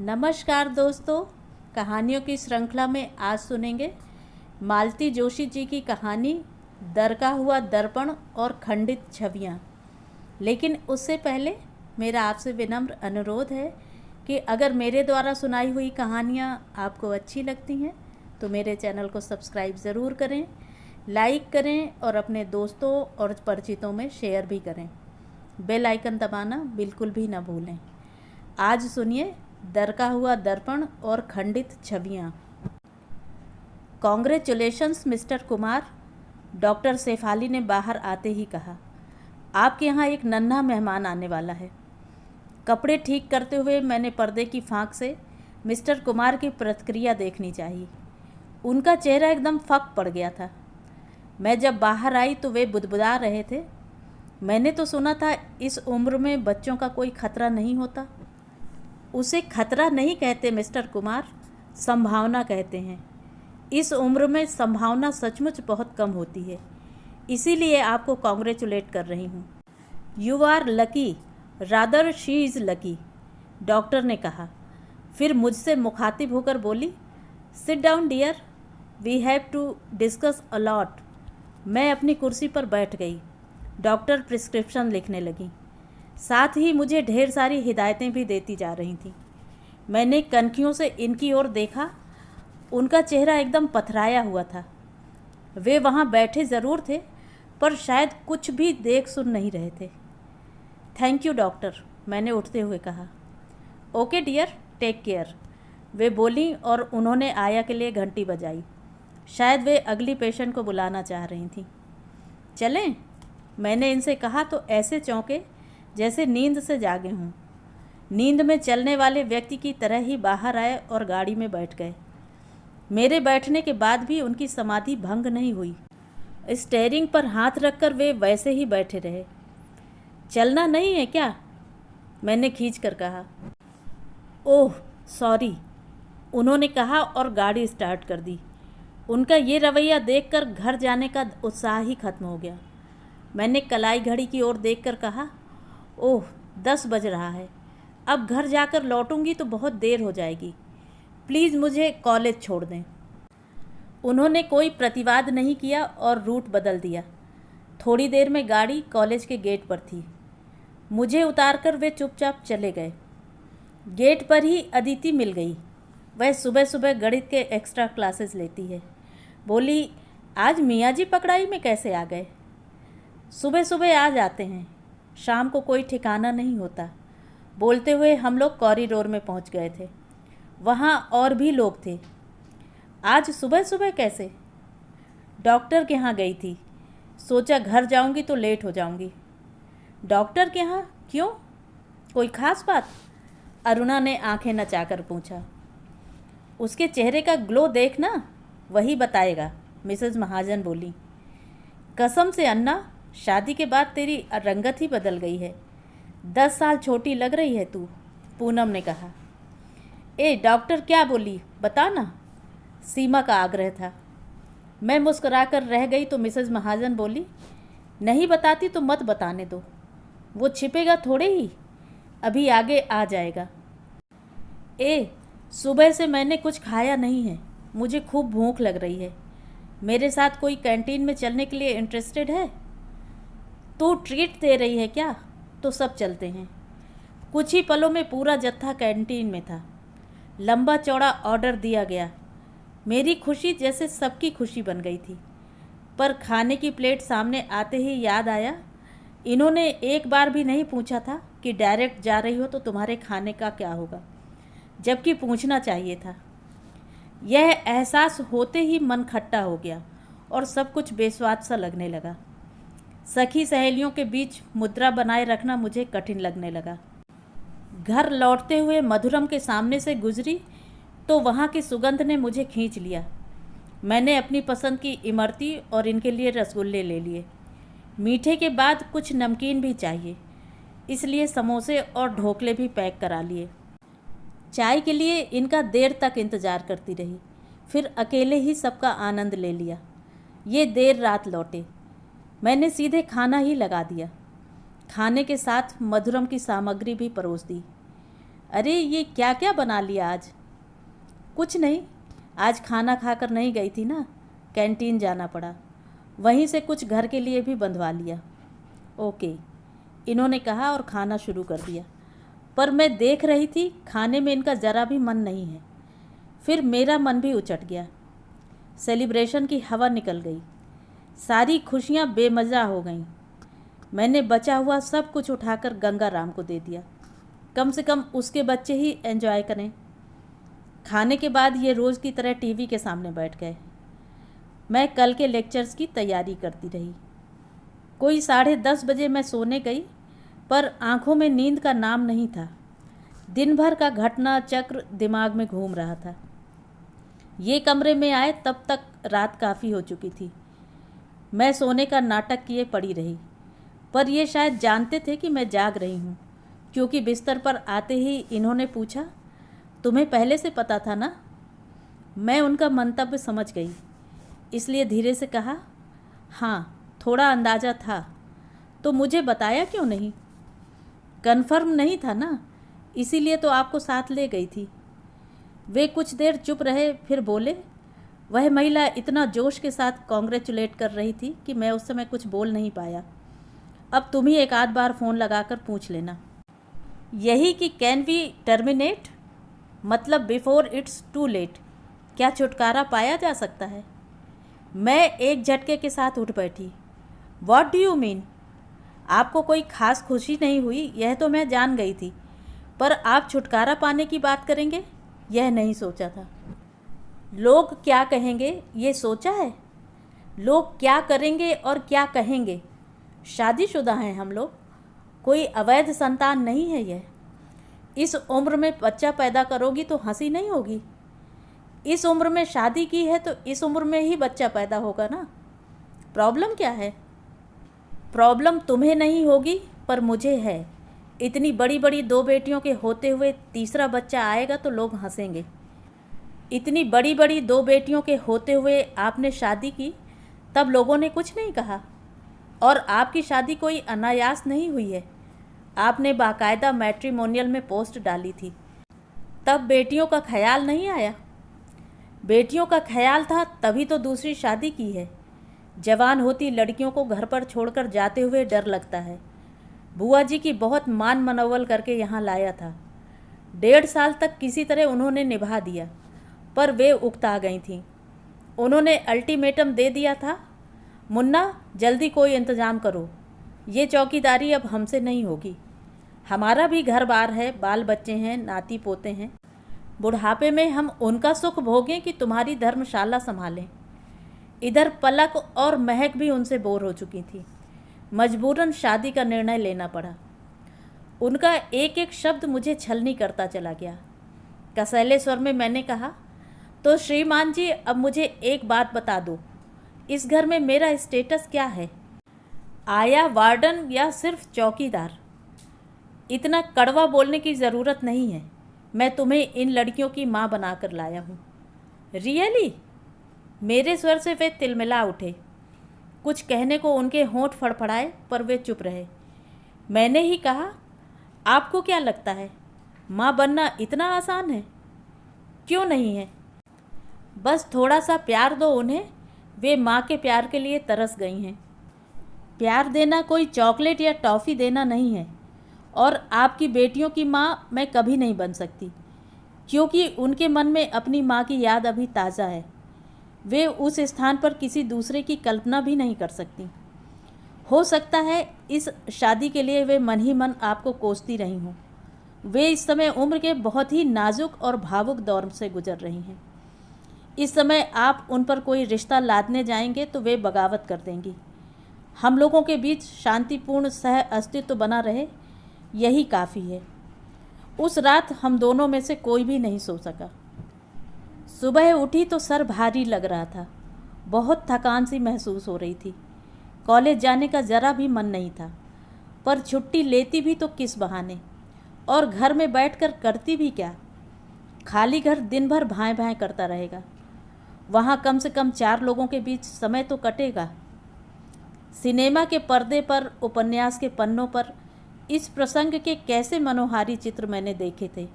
नमस्कार दोस्तों, कहानियों की श्रृंखला में आज सुनेंगे मालती जोशी जी की कहानी दरका हुआ दर्पण और खंडित छवियाँ। लेकिन उससे पहले मेरा आपसे विनम्र अनुरोध है कि अगर मेरे द्वारा सुनाई हुई कहानियाँ आपको अच्छी लगती हैं तो मेरे चैनल को सब्सक्राइब ज़रूर करें, लाइक करें और अपने दोस्तों और परिचितों में शेयर भी करें। बेल आइकन दबाना बिल्कुल भी ना भूलें। आज सुनिए दरका हुआ दर्पण और खंडित छवियाँ। Congratulations Mr Kumar, doctor Shefali ने बाहर आते ही कहा। आपके यहाँ एक नन्हा मेहमान आने वाला है। कपड़े ठीक करते हुए मैंने पर्दे की फाँक से मिस्टर कुमार की प्रतिक्रिया देखनी चाहिए। उनका चेहरा एकदम फक पड़ गया था। मैं जब बाहर आई तो वे बुदबुदा रहे थे। मैंने तो सुना था इस उम्र में बच्चों का कोई खतरा नहीं होता। उसे खतरा नहीं कहते मिस्टर कुमार, संभावना कहते हैं। इस उम्र में संभावना सचमुच बहुत कम होती है, इसीलिए आपको कॉन्ग्रेचुलेट कर रही हूँ। You are lucky, rather she is lucky, doctor ने कहा। फिर मुझसे मुखातिब होकर बोली, sit down dear, we have to discuss a lot. मैं अपनी कुर्सी पर बैठ गई। डॉक्टर प्रिस्क्रिप्शन लिखने लगी, साथ ही मुझे ढेर सारी हिदायतें भी देती जा रही थीं। मैंने कनखियों से इनकी ओर देखा। उनका चेहरा एकदम पथराया हुआ था। वे वहाँ बैठे ज़रूर थे, पर शायद कुछ भी देख सुन नहीं रहे थे। थैंक यू डॉक्टर, मैंने उठते हुए कहा। ओके डियर, टेक केयर, वे बोलीं और उन्होंने आया के लिए घंटी बजाई। शायद वे अगली पेशेंट को बुलाना चाह रही थीं। चलें, मैंने इनसे कहा तो ऐसे चौंके जैसे नींद से जागे हों। नींद में चलने वाले व्यक्ति की तरह ही बाहर आए और गाड़ी में बैठ गए। मेरे बैठने के बाद भी उनकी समाधि भंग नहीं हुई। स्टीयरिंग पर हाथ रखकर वे वैसे ही बैठे रहे। चलना नहीं है क्या? मैंने खींचकर कहा। ओह सॉरी, उन्होंने कहा और गाड़ी स्टार्ट कर दी। उनका ये रवैया देखकर घर जाने का उत्साह ही खत्म हो गया। मैंने कलाई घड़ी की ओर देखकर कहा, ओह 10 बज रहा है, अब घर जाकर लौटूंगी तो बहुत देर हो जाएगी। प्लीज़ मुझे कॉलेज छोड़ दें। उन्होंने कोई प्रतिवाद नहीं किया और रूट बदल दिया। थोड़ी देर में गाड़ी कॉलेज के गेट पर थी। मुझे उतारकर वे चुपचाप चले गए। गेट पर ही अदिति मिल गई। वह सुबह सुबह गणित के एक्स्ट्रा क्लासेस लेती है। बोली, आज मियाँ जी पकड़ाई में कैसे आ गए? सुबह सुबह आ जाते हैं, शाम को कोई ठिकाना नहीं होता। बोलते हुए हम लोग कॉरिडोर में पहुंच गए थे। वहाँ और भी लोग थे। आज सुबह सुबह कैसे? डॉक्टर के यहाँ गई थी, सोचा घर जाऊंगी तो लेट हो जाऊंगी। डॉक्टर के यहाँ क्यों? कोई ख़ास बात? अरुणा ने आंखें नचाकर पूछा। उसके चेहरे का ग्लो देखना, वही बताएगा, मिसेज महाजन बोली। कसम से अन्ना, शादी के बाद तेरी रंगत ही बदल गई है। 10 साल छोटी लग रही है तू, पूनम ने कहा। ए डॉक्टर क्या बोली, बता ना, सीमा का आग्रह था। मैं मुस्कुराकर रह गई तो मिसेज महाजन बोली, नहीं बताती तो मत बताने दो, वो छिपेगा थोड़े ही, अभी आगे आ जाएगा। ए सुबह से मैंने कुछ खाया नहीं है, मुझे खूब भूख लग रही है। मेरे साथ कोई कैंटीन में चलने के लिए इंटरेस्टेड है? तू ट्रीट दे रही है क्या? तो सब चलते हैं। कुछ ही पलों में पूरा जत्था कैंटीन में था। लंबा चौड़ा ऑर्डर दिया गया। मेरी खुशी जैसे सबकी खुशी बन गई थी। पर खाने की प्लेट सामने आते ही याद आया, इन्होंने एक बार भी नहीं पूछा था कि डायरेक्ट जा रही हो तो तुम्हारे खाने का क्या होगा, जबकि पूछना चाहिए था। यह एहसास होते ही मन खट्टा हो गया और सब कुछ बेस्वाद सा लगने लगा। सखी सहेलियों के बीच मुद्रा बनाए रखना मुझे कठिन लगने लगा। घर लौटते हुए मधुरम के सामने से गुजरी तो वहाँ की सुगंध ने मुझे खींच लिया। मैंने अपनी पसंद की इमरती और इनके लिए रसगुल्ले ले लिए। मीठे के बाद कुछ नमकीन भी चाहिए, इसलिए समोसे और ढोकले भी पैक करा लिए। चाय के लिए इनका देर तक इंतज़ार करती रही, फिर अकेले ही सबका आनंद ले लिया। ये देर रात लौटे। मैंने सीधे खाना ही लगा दिया। खाने के साथ मधुरम की सामग्री भी परोस दी। अरे ये क्या क्या बना लिया आज? कुछ नहीं, आज खाना खाकर नहीं गई थी ना, कैंटीन जाना पड़ा, वहीं से कुछ घर के लिए भी बंधवा लिया। ओके, इन्होंने कहा और खाना शुरू कर दिया। पर मैं देख रही थी खाने में इनका ज़रा भी मन नहीं है। फिर मेरा मन भी उचट गया। सेलिब्रेशन की हवा निकल गई, सारी खुशियाँ बेमज़ा हो गईं। मैंने बचा हुआ सब कुछ उठाकर गंगा राम को दे दिया, कम से कम उसके बच्चे ही एंजॉय करें। खाने के बाद ये रोज़ की तरह टीवी के सामने बैठ गए। मैं कल के लेक्चर्स की तैयारी करती रही। कोई 10:30 बजे मैं सोने गई, पर आंखों में नींद का नाम नहीं था। दिन भर का घटना चक्र दिमाग में घूम रहा था। ये कमरे में आए तब तक रात काफ़ी हो चुकी थी। मैं सोने का नाटक किए पड़ी रही, पर ये शायद जानते थे कि मैं जाग रही हूँ, क्योंकि बिस्तर पर आते ही इन्होंने पूछा, तुम्हें पहले से पता था ना? मैं उनका मंतव्य समझ गई, इसलिए धीरे से कहा, हाँ थोड़ा अंदाज़ा था। तो मुझे बताया क्यों नहीं? कन्फर्म नहीं था ना, इसीलिए तो आपको साथ ले गई थी। वे कुछ देर चुप रहे, फिर बोले। वह महिला इतना जोश के साथ कॉन्ग्रेचुलेट कर रही थी कि मैं उस समय कुछ बोल नहीं पाया। अब तुम ही एक आध बार फ़ोन लगाकर पूछ लेना। यही कि कैन वी टर्मिनेट, मतलब बिफोर इट्स टू लेट, क्या छुटकारा पाया जा सकता है? मैं एक झटके के साथ उठ बैठी। What do you mean? आपको कोई खास खुशी नहीं हुई, यह तो मैं जान गई थी, पर आप छुटकारा पाने की बात करेंगे, यह नहीं सोचा था। लोग क्या कहेंगे ये सोचा है? लोग क्या करेंगे और क्या कहेंगे? शादीशुदा हैं हम लोग, कोई अवैध संतान नहीं है यह। इस उम्र में बच्चा पैदा करोगी तो हंसी नहीं होगी। इस उम्र में शादी की है तो इस उम्र में ही बच्चा पैदा होगा ना। प्रॉब्लम क्या है? प्रॉब्लम तुम्हें नहीं होगी, पर मुझे है। इतनी बड़ी बड़ी 2 बेटियों के होते हुए तीसरा बच्चा आएगा तो लोग हंसेंगे। इतनी बड़ी बड़ी 2 बेटियों के होते हुए आपने शादी की, तब लोगों ने कुछ नहीं कहा। और आपकी शादी कोई अनायास नहीं हुई है, आपने बाकायदा मैट्रिमोनियल में पोस्ट डाली थी, तब बेटियों का ख्याल नहीं आया? बेटियों का ख्याल था तभी तो दूसरी शादी की है। जवान होती लड़कियों को घर पर छोड़कर जाते हुए डर लगता है। बुआ जी की बहुत मान मनौवल करके यहाँ लाया था। 1.5 साल तक किसी तरह उन्होंने निभा दिया, पर वे उकता गई थीं। उन्होंने अल्टीमेटम दे दिया था, मुन्ना जल्दी कोई इंतज़ाम करो, ये चौकीदारी अब हमसे नहीं होगी। हमारा भी घर बार है, बाल बच्चे हैं, नाती पोते हैं। बुढ़ापे में हम उनका सुख भोगें कि तुम्हारी धर्मशाला संभालें। इधर पलक और महक भी उनसे बोर हो चुकी थी। मजबूरन शादी का निर्णय लेना पड़ा। उनका एक एक शब्द मुझे छलनी करता चला गया। कसैले स्वर में मैंने कहा, तो श्रीमान जी अब मुझे एक बात बता दो, इस घर में मेरा स्टेटस क्या है? आया वार्डन या सिर्फ चौकीदार? इतना कड़वा बोलने की ज़रूरत नहीं है। मैं तुम्हें इन लड़कियों की माँ बनाकर लाया हूँ। रियली? मेरे स्वर से वे तिलमिला उठे। कुछ कहने को उनके होंठ फड़फड़ाए, पर वे चुप रहे। मैंने ही कहा, आपको क्या लगता है माँ बनना इतना आसान है? क्यों नहीं है? बस थोड़ा सा प्यार दो उन्हें, वे माँ के प्यार के लिए तरस गई हैं। प्यार देना कोई चॉकलेट या टॉफ़ी देना नहीं है। और आपकी बेटियों की माँ मैं कभी नहीं बन सकती, क्योंकि उनके मन में अपनी माँ की याद अभी ताज़ा है। वे उस स्थान पर किसी दूसरे की कल्पना भी नहीं कर सकती। हो सकता है इस शादी के लिए वे मन ही मन आपको कोसती रही हों। वे इस समय उम्र के बहुत ही नाजुक और भावुक दौर से गुजर रही हैं। इस समय आप उन पर कोई रिश्ता लादने जाएंगे तो वे बगावत कर देंगी। हम लोगों के बीच शांतिपूर्ण सह अस्तित्व बना रहे, यही काफ़ी है। उस रात हम दोनों में से कोई भी नहीं सो सका। सुबह उठी तो सर भारी लग रहा था, बहुत थकान सी महसूस हो रही थी। कॉलेज जाने का ज़रा भी मन नहीं था, पर छुट्टी लेती भी तो किस बहाने, और घर में बैठकर करती भी क्या? खाली घर दिन भर भाएं भाएं करता रहेगा। वहाँ कम से कम 4 लोगों के बीच समय तो कटेगा। सिनेमा के पर्दे पर, उपन्यास के पन्नों पर इस प्रसंग के कैसे मनोहारी चित्र मैंने देखे थे।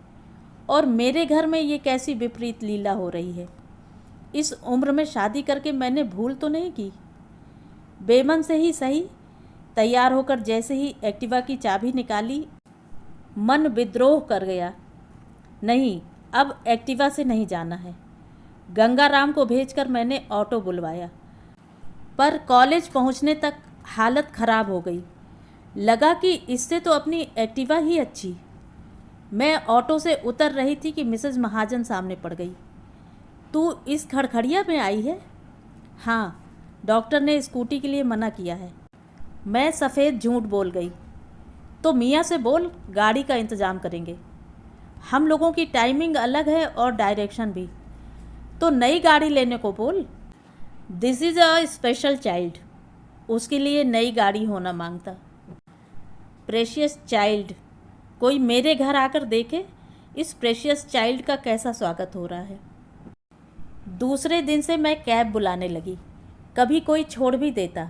और मेरे घर में ये कैसी विपरीत लीला हो रही है। इस उम्र में शादी करके मैंने भूल तो नहीं की। बेमन से ही सही, तैयार होकर जैसे ही एक्टिवा की चाबी निकाली, मन विद्रोह कर गया। नहीं, अब एक्टिवा से नहीं जाना है। गंगाराम को भेजकर मैंने ऑटो बुलवाया, पर कॉलेज पहुंचने तक हालत ख़राब हो गई। लगा कि इससे तो अपनी एक्टिवा ही अच्छी। मैं ऑटो से उतर रही थी कि मिसेज महाजन सामने पड़ गई। तू इस खड़खड़िया में आई है? हाँ, डॉक्टर ने स्कूटी के लिए मना किया है। मैं सफ़ेद झूठ बोल गई। तो मियाँ से बोल, गाड़ी का इंतज़ाम करेंगे। हम लोगों की टाइमिंग अलग है और डायरेक्शन भी। तो नई गाड़ी लेने को बोल। This is a special child, उसके लिए नई गाड़ी होना मांगता। प्रेशियस चाइल्ड, कोई मेरे घर आकर देखे इस प्रेशियस चाइल्ड का कैसा स्वागत हो रहा है। दूसरे दिन से मैं कैब बुलाने लगी, कभी कोई छोड़ भी देता।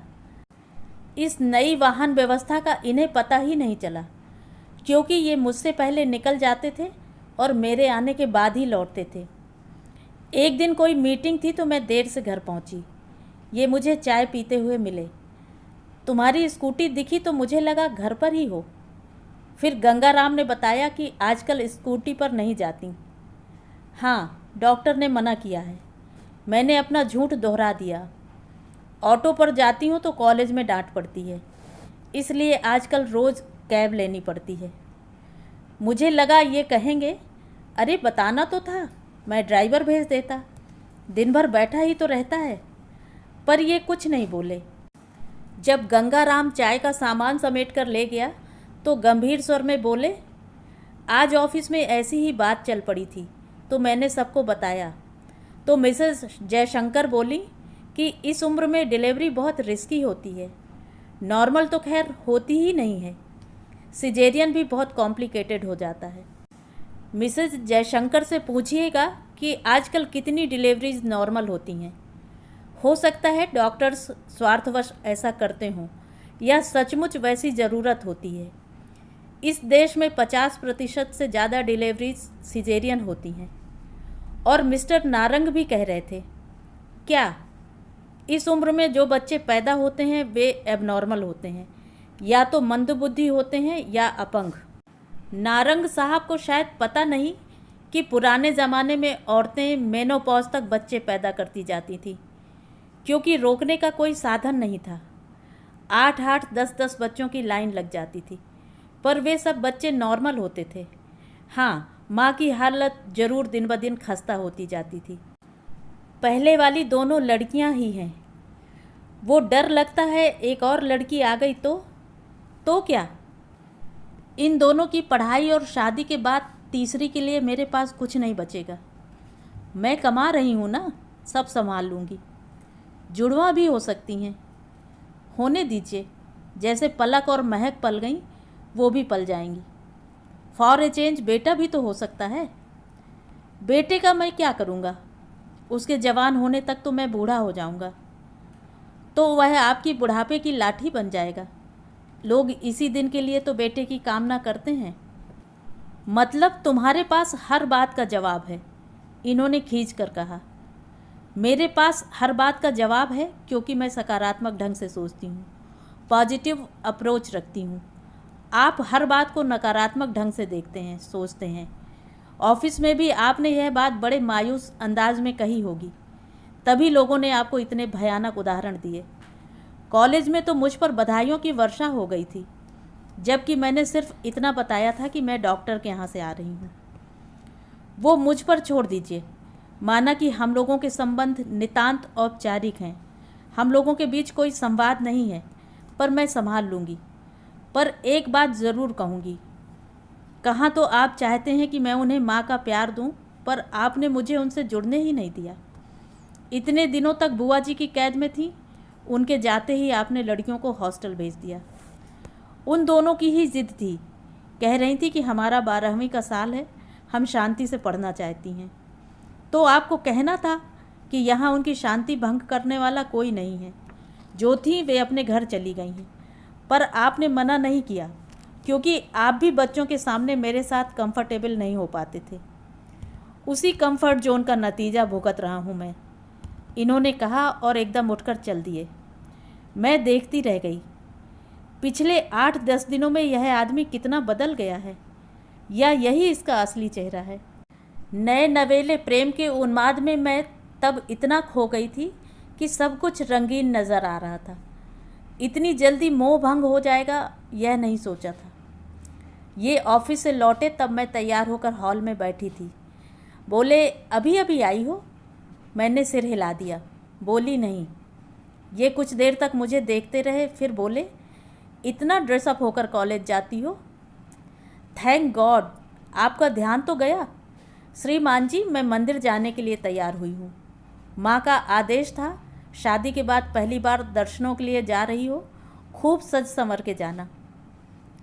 इस नई वाहन व्यवस्था का इन्हें पता ही नहीं चला, क्योंकि ये मुझसे पहले निकल जाते थे और मेरे आने के बाद ही लौटते थे। एक दिन कोई मीटिंग थी तो मैं देर से घर पहुंची। ये मुझे चाय पीते हुए मिले। तुम्हारी स्कूटी दिखी तो मुझे लगा घर पर ही हो। फिर गंगाराम ने बताया कि आजकल स्कूटी पर नहीं जाती। हाँ, डॉक्टर ने मना किया है। मैंने अपना झूठ दोहरा दिया। ऑटो पर जाती हूँ तो कॉलेज में डांट पड़ती है, इसलिए आजकल रोज़ कैब लेनी पड़ती है। मुझे लगा ये कहेंगे, अरे बताना तो था, मैं ड्राइवर भेज देता, दिन भर बैठा ही तो रहता है। पर ये कुछ नहीं बोले। जब गंगाराम चाय का सामान समेट कर ले गया तो गंभीर स्वर में बोले, आज ऑफिस में ऐसी ही बात चल पड़ी थी तो मैंने सबको बताया। तो मिसेस जयशंकर बोली कि इस उम्र में डिलीवरी बहुत रिस्की होती है। नॉर्मल तो खैर होती ही नहीं है, सिजेरियन भी बहुत कॉम्प्लिकेटेड हो जाता है। मिसेस जयशंकर से पूछिएगा कि आजकल कितनी डिलीवरीज नॉर्मल होती हैं। हो सकता है डॉक्टर्स स्वार्थवश ऐसा करते हों या सचमुच वैसी ज़रूरत होती है। इस देश में 50% से ज़्यादा डिलीवरीज सिजेरियन होती हैं। और मिस्टर नारंग भी कह रहे थे, क्या इस उम्र में जो बच्चे पैदा होते हैं वे एबनॉर्मल होते हैं, या तो मंदबुद्धि होते हैं या अपंग। नारंग साहब को शायद पता नहीं कि पुराने ज़माने में औरतें मेनोपॉज तक बच्चे पैदा करती जाती थी, क्योंकि रोकने का कोई साधन नहीं था। 8-8, 10-10 बच्चों की लाइन लग जाती थी, पर वे सब बच्चे नॉर्मल होते थे। हाँ, माँ की हालत ज़रूर दिन ब दिन खस्ता होती जाती थी। पहले वाली दोनों लड़कियां ही हैं। वो डर लगता है एक और लड़की आ गई तो क्या? इन दोनों की पढ़ाई और शादी के बाद तीसरी के लिए मेरे पास कुछ नहीं बचेगा। मैं कमा रही हूँ ना, सब संभाल लूँगी। जुड़वा भी हो सकती हैं, होने दीजिए। जैसे पलक और महक पल गईं, वो भी पल जाएंगी। फॉर ए चेंज बेटा भी तो हो सकता है। बेटे का मैं क्या करूँगा? उसके जवान होने तक तो मैं बूढ़ा हो जाऊँगा, तो वह आपकी बुढ़ापे की लाठी बन जाएगा। लोग इसी दिन के लिए तो बेटे की कामना करते हैं। मतलब तुम्हारे पास हर बात का जवाब है, इन्होंने खींच कर कहा। मेरे पास हर बात का जवाब है क्योंकि मैं सकारात्मक ढंग से सोचती हूँ, पॉजिटिव अप्रोच रखती हूँ। आप हर बात को नकारात्मक ढंग से देखते हैं, सोचते हैं। ऑफिस में भी आपने यह बात बड़े मायूस अंदाज में कही होगी, तभी लोगों ने आपको इतने भयानक उदाहरण दिए। कॉलेज में तो मुझ पर बधाइयों की वर्षा हो गई थी, जबकि मैंने सिर्फ इतना बताया था कि मैं डॉक्टर के यहाँ से आ रही हूँ। वो मुझ पर छोड़ दीजिए। माना कि हम लोगों के संबंध नितांत औपचारिक हैं, हम लोगों के बीच कोई संवाद नहीं है, पर मैं संभाल लूँगी। पर एक बात ज़रूर कहूँगी। कहाँ तो आप चाहते हैं कि मैं उन्हें माँ का प्यार दूँ, पर आपने मुझे उनसे जुड़ने ही नहीं दिया। इतने दिनों तक बुआ जी की कैद में थी, उनके जाते ही आपने लड़कियों को हॉस्टल भेज दिया। उन दोनों की ही जिद थी, कह रही थी कि हमारा 12वीं का साल है, हम शांति से पढ़ना चाहती हैं। तो आपको कहना था कि यहाँ उनकी शांति भंग करने वाला कोई नहीं है। जो थी वे अपने घर चली गई हैं, पर आपने मना नहीं किया, क्योंकि आप भी बच्चों के सामने मेरे साथ कंफर्टेबल नहीं हो पाते थे। उसी कंफर्ट जोन का नतीजा भुगत रहा हूँ मैं, इन्होंने कहा और एकदम उठकर चल दिए। मैं देखती रह गई। पिछले 8-10 दिनों में यह आदमी कितना बदल गया है, या यही इसका असली चेहरा है। नए नवेले प्रेम के उन्माद में मैं तब इतना खो गई थी कि सब कुछ रंगीन नज़र आ रहा था। इतनी जल्दी मोह भंग हो जाएगा यह नहीं सोचा था। ये ऑफिस से लौटे तब मैं तैयार होकर हॉल में बैठी थी। बोले, अभी अभी आई हो? मैंने सिर हिला दिया, बोली नहीं। ये कुछ देर तक मुझे देखते रहे, फिर बोले, इतना ड्रेसअप होकर कॉलेज जाती हो? थैंक गॉड, आपका ध्यान तो गया। श्रीमान जी, मैं मंदिर जाने के लिए तैयार हुई हूँ। माँ का आदेश था, शादी के बाद पहली बार दर्शनों के लिए जा रही हो, खूब सज संवर के जाना।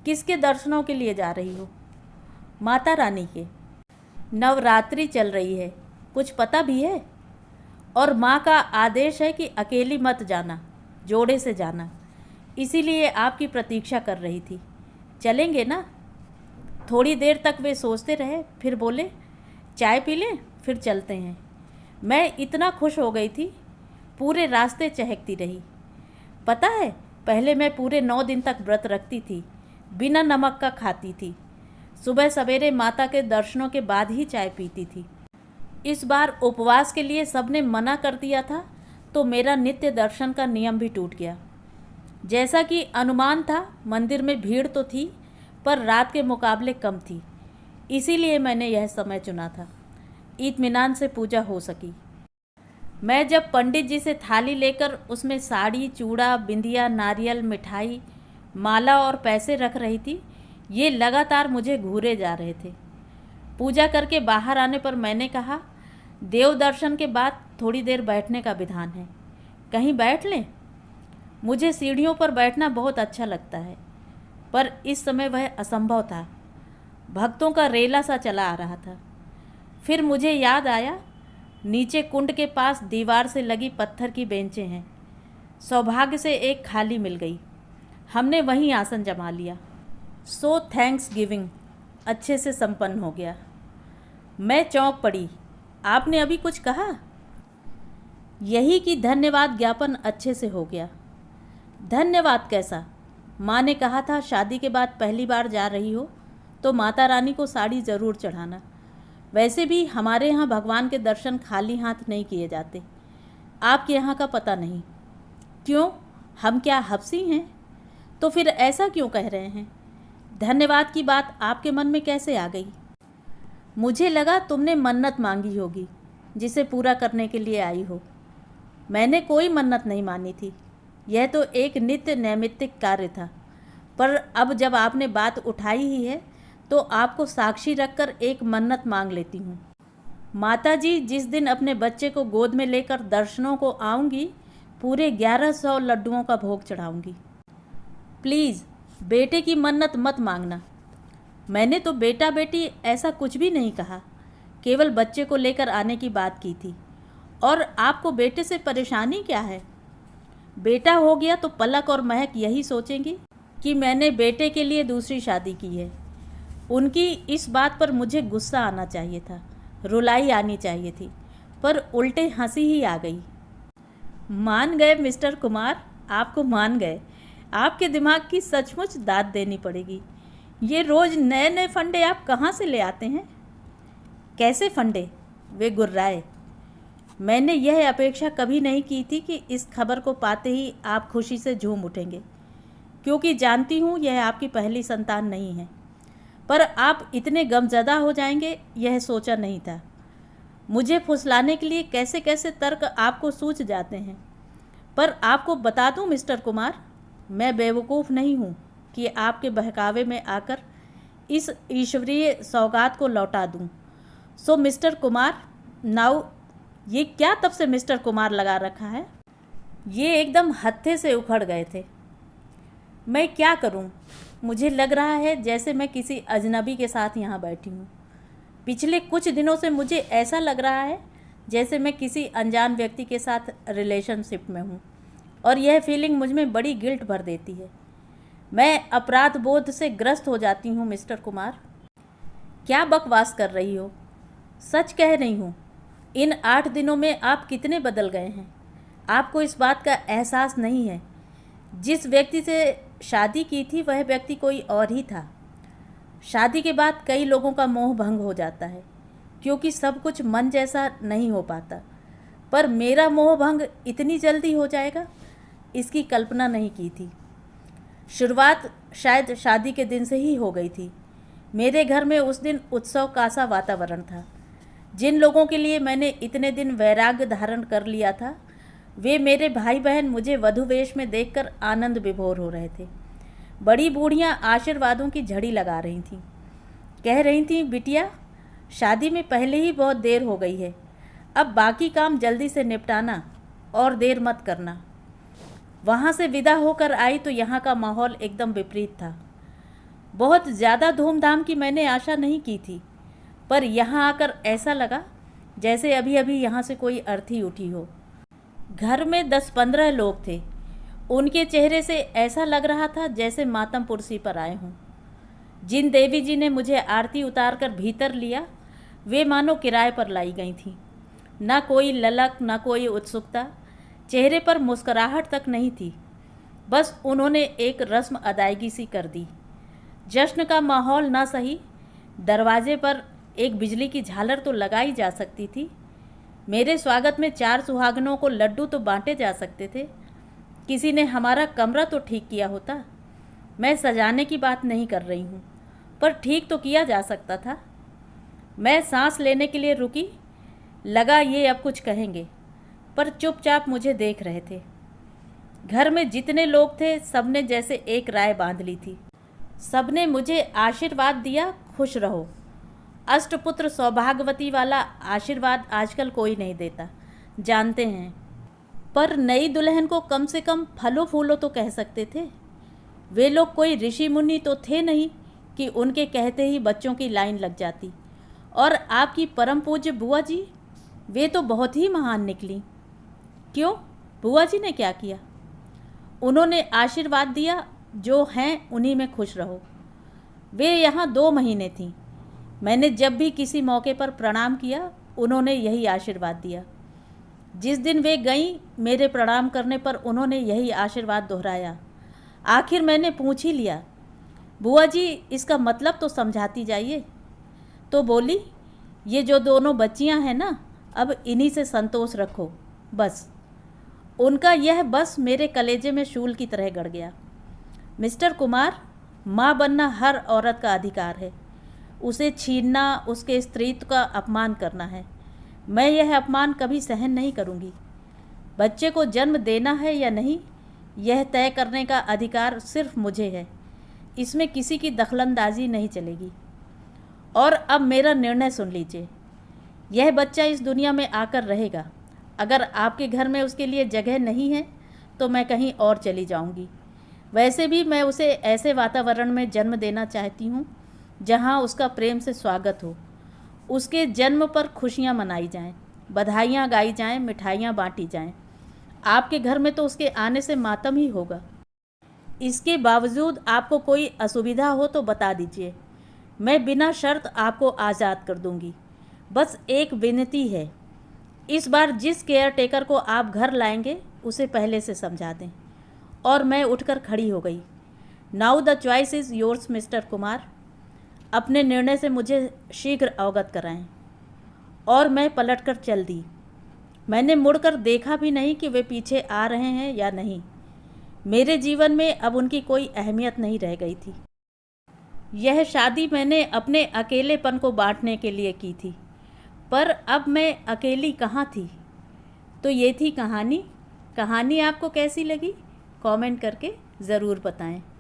किसके दर्शनों के लिए जा रही हो? माता रानी के। नवरात्रि चल रही है, कुछ पता भी है? और माँ का आदेश है कि अकेली मत जाना, जोड़े से जाना। इसीलिए आपकी प्रतीक्षा कर रही थी। चलेंगे ना? थोड़ी देर तक वे सोचते रहे, फिर बोले, चाय पी लें, फिर चलते हैं। मैं इतना खुश हो गई थी, पूरे रास्ते चहकती रही। पता है, पहले मैं पूरे 9 दिन तक व्रत रखती थी, बिना नमक का खाती थी। सुबह सवेरे माता के दर्शनों के बाद ही चाय पीती थी। इस बार उपवास के लिए सबने मना कर दिया था, तो मेरा नित्य दर्शन का नियम भी टूट गया। जैसा कि अनुमान था, मंदिर में भीड़ तो थी, पर रात के मुकाबले कम थी। इसीलिए मैंने यह समय चुना था। इत्मीनान से पूजा हो सकी। मैं जब पंडित जी से थाली लेकर उसमें साड़ी, चूड़ा, बिंदिया, नारियल, मिठाई, माला और पैसे रख रही थी, ये लगातार मुझे घूरे जा रहे थे। पूजा करके बाहर आने पर मैंने कहा, देव दर्शन के बाद थोड़ी देर बैठने का विधान है, कहीं बैठ लें? मुझे सीढ़ियों पर बैठना बहुत अच्छा लगता है, पर इस समय वह असंभव था। भक्तों का रेला सा चला आ रहा था। फिर मुझे याद आया, नीचे कुंड के पास दीवार से लगी पत्थर की बेंचें हैं। सौभाग्य से एक खाली मिल गई। हमने वहीं आसन जमा लिया। सो थैंक्स गिविंग अच्छे से संपन्न हो गया। मैं चौंक पड़ी। आपने अभी कुछ कहा? यही कि धन्यवाद ज्ञापन अच्छे से हो गया। धन्यवाद कैसा? माँ ने कहा था शादी के बाद पहली बार जा रही हो तो माता रानी को साड़ी ज़रूर चढ़ाना। वैसे भी हमारे यहाँ भगवान के दर्शन खाली हाथ नहीं किए जाते। आपके यहाँ का पता नहीं। क्यों, हम क्या हबसी हैं? तो फिर ऐसा क्यों कह रहे हैं? धन्यवाद की बात आपके मन में कैसे आ गई? मुझे लगा तुमने मन्नत मांगी होगी, जिसे पूरा करने के लिए आई हो। मैंने कोई मन्नत नहीं मानी थी, यह तो एक नित्य नैमित्तिक कार्य था। पर अब जब आपने बात उठाई ही है तो आपको साक्षी रखकर एक मन्नत मांग लेती हूँ। माताजी, जिस दिन अपने बच्चे को गोद में लेकर दर्शनों को आऊँगी, पूरे 1100 लड्डुओं का भोग चढ़ाऊँगी। प्लीज़ बेटे की मन्नत मत मांगना। मैंने तो बेटा बेटी ऐसा कुछ भी नहीं कहा, केवल बच्चे को लेकर आने की बात की थी। और आपको बेटे से परेशानी क्या है? बेटा हो गया तो पलक और महक यही सोचेंगी कि मैंने बेटे के लिए दूसरी शादी की है। उनकी इस बात पर मुझे गुस्सा आना चाहिए था, रुलाई आनी चाहिए थी, पर उल्टे हंसी ही आ गई। मान गए मिस्टर कुमार, आपको मान गए। आपके दिमाग की सचमुच दाद देनी पड़ेगी। ये रोज़ नए नए फंडे आप कहाँ से ले आते हैं? कैसे फंडे? वे गुर्राए। मैंने यह अपेक्षा कभी नहीं की थी कि इस खबर को पाते ही आप खुशी से झूम उठेंगे, क्योंकि जानती हूँ यह आपकी पहली संतान नहीं है। पर आप इतने गमज़दा हो जाएंगे यह सोचा नहीं था। मुझे फुसलाने के लिए कैसे कैसे तर्क आपको सूझ जाते हैं। पर आपको बता दूं मिस्टर कुमार, मैं बेवकूफ़ नहीं हूँ कि आपके बहकावे में आकर इस ईश्वरीय सौगात को लौटा दूं। सो मिस्टर कुमार नाउ, ये क्या तब से मिस्टर कुमार लगा रखा है? ये एकदम हत्थे से उखड़ गए थे। मैं क्या करूं? मुझे लग रहा है जैसे मैं किसी अजनबी के साथ यहाँ बैठी हूँ। पिछले कुछ दिनों से मुझे ऐसा लग रहा है जैसे मैं किसी अनजान व्यक्ति के साथ रिलेशनशिप में हूँ, और यह फीलिंग मुझ में बड़ी गिल्ट भर देती है। मैं अपराध बोध से ग्रस्त हो जाती हूँ। मिस्टर कुमार, क्या बकवास कर रही हो? सच कह रही हूँ, इन 8 दिनों में आप कितने बदल गए हैं। आपको इस बात का एहसास नहीं है। जिस व्यक्ति से शादी की थी वह व्यक्ति कोई और ही था। शादी के बाद कई लोगों का मोह भंग हो जाता है, क्योंकि सब कुछ मन जैसा नहीं हो पाता। पर मेरा मोह भंग इतनी जल्दी हो जाएगा, इसकी कल्पना नहीं की थी। शुरुआत शायद शादी के दिन से ही हो गई थी। मेरे घर में उस दिन उत्सव का सा वातावरण था। जिन लोगों के लिए मैंने इतने दिन वैराग्य धारण कर लिया था, वे मेरे भाई बहन मुझे वधू वेश में देखकर आनंद विभोर हो रहे थे। बड़ी बूढ़ियाँ आशीर्वादों की झड़ी लगा रही थीं। कह रही थीं, बिटिया, शादी में पहले ही बहुत देर हो गई है, अब बाकी काम जल्दी से निपटाना और देर मत करना। वहाँ से विदा होकर आई तो यहाँ का माहौल एकदम विपरीत था। बहुत ज़्यादा धूमधाम की मैंने आशा नहीं की थी, पर यहाँ आकर ऐसा लगा जैसे अभी अभी यहाँ से कोई अर्थी उठी हो। घर में 10-15 लोग थे। उनके चेहरे से ऐसा लग रहा था जैसे मातम पुरसी पर आए हों। जिन देवी जी ने मुझे आरती उतार कर भीतर लिया, वे मानो किराए पर लाई गई थीं। ना कोई ललक, ना कोई उत्सुकता, चेहरे पर मुस्कुराहट तक नहीं थी। बस उन्होंने एक रस्म अदायगी सी कर दी। जश्न का माहौल ना सही, दरवाजे पर एक बिजली की झालर तो लगाई जा सकती थी। मेरे स्वागत में 4 सुहागनों को लड्डू तो बांटे जा सकते थे। किसी ने हमारा कमरा तो ठीक किया होता। मैं सजाने की बात नहीं कर रही हूँ, पर ठीक तो किया जा सकता था। मैं सांस लेने के लिए रुकी। लगा ये अब कुछ कहेंगे, पर चुपचाप मुझे देख रहे थे। घर में जितने लोग थे, सबने जैसे एक राय बांध ली थी। सबने मुझे आशीर्वाद दिया, खुश रहो। अष्टपुत्र सौभाग्यवती वाला आशीर्वाद आजकल कोई नहीं देता, जानते हैं। पर नई दुल्हन को कम से कम फलो फूलो तो कह सकते थे। वे लोग कोई ऋषि मुनि तो थे नहीं कि उनके कहते ही बच्चों की लाइन लग जाती। और आपकी परम पूज्य बुआ जी, वे तो बहुत ही महान निकली। क्यों, बुआ जी ने क्या किया? उन्होंने आशीर्वाद दिया, जो हैं उन्हीं में खुश रहो। वे यहाँ 2 महीने थीं। मैंने जब भी किसी मौके पर प्रणाम किया, उन्होंने यही आशीर्वाद दिया। जिस दिन वे गईं, मेरे प्रणाम करने पर उन्होंने यही आशीर्वाद दोहराया। आखिर मैंने पूछ ही लिया, बुआ जी इसका मतलब तो समझाती जाइए। तो बोली, ये जो दोनों बच्चियां हैं ना, अब इन्हीं से संतोष रखो बस। उनका यह बस मेरे कलेजे में शूल की तरह गड़ गया। मिस्टर कुमार, माँ बनना हर औरत का अधिकार है। उसे छीनना उसके स्त्रीत्व का अपमान करना है। मैं यह अपमान कभी सहन नहीं करूँगी। बच्चे को जन्म देना है या नहीं, यह तय करने का अधिकार सिर्फ मुझे है। इसमें किसी की दखलंदाजी नहीं चलेगी। और अब मेरा निर्णय सुन लीजिए। यह बच्चा इस दुनिया में आकर रहेगा। अगर आपके घर में उसके लिए जगह नहीं है तो मैं कहीं और चली जाऊंगी। वैसे भी मैं उसे ऐसे वातावरण में जन्म देना चाहती हूँ जहाँ उसका प्रेम से स्वागत हो। उसके जन्म पर खुशियाँ मनाई जाएं, बधाइयाँ गाई जाएं, मिठाइयाँ बांटी जाएं। आपके घर में तो उसके आने से मातम ही होगा। इसके बावजूद आपको कोई असुविधा हो तो बता दीजिए, मैं बिना शर्त आपको आज़ाद कर दूंगी। बस एक विनती है, इस बार जिस केयर टेकर को आप घर लाएंगे उसे पहले से समझा दें। और मैं उठकर खड़ी हो गई। Now the choice is yours mister Kumar. अपने निर्णय से मुझे शीघ्र अवगत कराएं। और मैं पलटकर चल दी। मैंने मुड़कर देखा भी नहीं कि वे पीछे आ रहे हैं या नहीं। मेरे जीवन में अब उनकी कोई अहमियत नहीं रह गई थी। यह शादी मैंने अपने अकेलेपन को बांटने के लिए की थी, पर अब मैं अकेली कहाँ थी। तो ये थी कहानी। कहानी आपको कैसी लगी, कमेंट करके ज़रूर बताएं।